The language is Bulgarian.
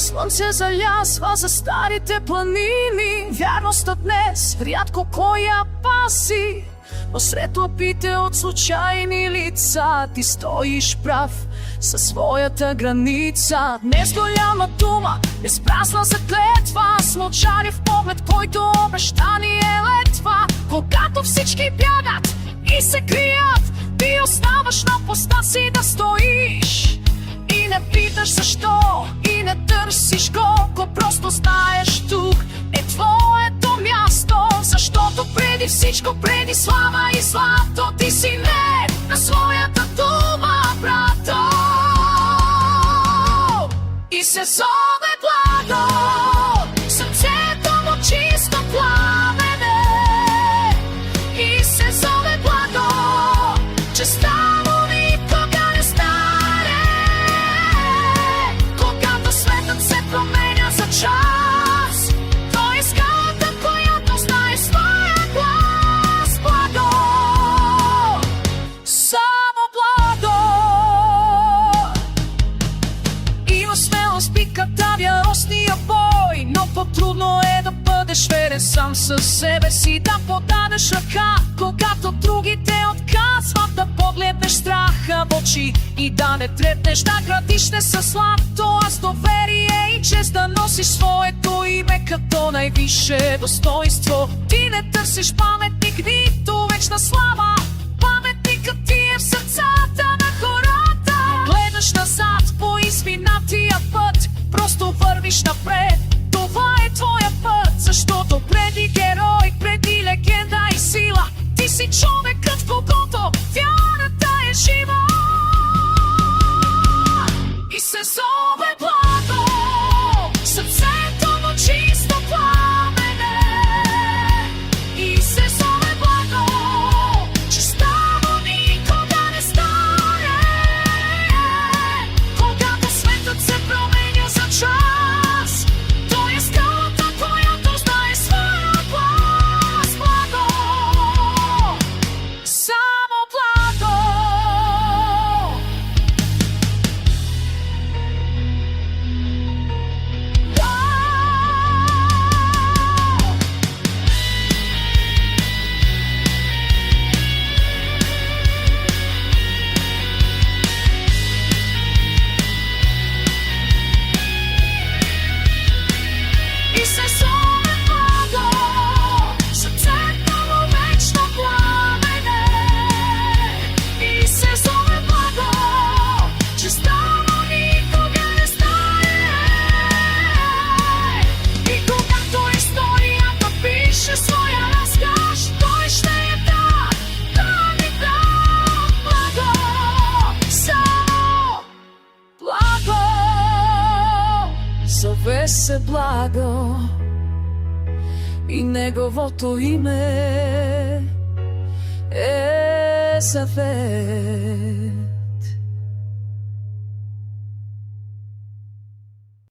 Слънце залясва за старите планини, вярността днес рядко кой я паси. Посред лапите от случайни лица ти стоиш прав със своята граница. Днес голяма дума, изпразна за клетва, с мълчалив поглед, който обещание летва. Когато всички бягат и се крият, ти оставаш на поста си да стоиш. И не питаш защо, и не търсиш колко, просто знаеш тук е твоето място. Защото преди всичко, преди слава и злато, ти си не на своята дума, брато. И се зове Благо, сърцето му чисто пламене. И се зове Благо, честта му никога не старе. Когато светът се променя за час, той е скалата, която знае своя глас. Благо, само Благо. Има смелост, пиката, вяростния бой, но по-трудно е да бъдеш верен сам със себе си, да подадеш ръка, когато другите отказват, да погледнеш страха в очи и да не трепнеш, да градиш не със злато, а с доверие и чест, да носиш своето име като най-висше достоинство. Ти не търсиш паметник, нито вечна слава, паметникът ти е в сърцата на хората. Гледаш назад по изминатия път, просто вървиш напред, това е твоя път. Защото преди герой, преди легенда и сила, ти си човекът, в когото вярата е жива. И се зове Благо, сърцето му чисто пламене. И се зове Благо, честта му никога не старе. Когато светът се променя за час, той е скалата, която знае своя глас. Благо, само Благо. И се зове Благо, сърцето му вечно пламене. И се зове Благо, честта му никога не стане. И когато историята пише своя разказ, той ще е да ни дам Благо, само Благо. Зове се Благо и неговото име е Завет.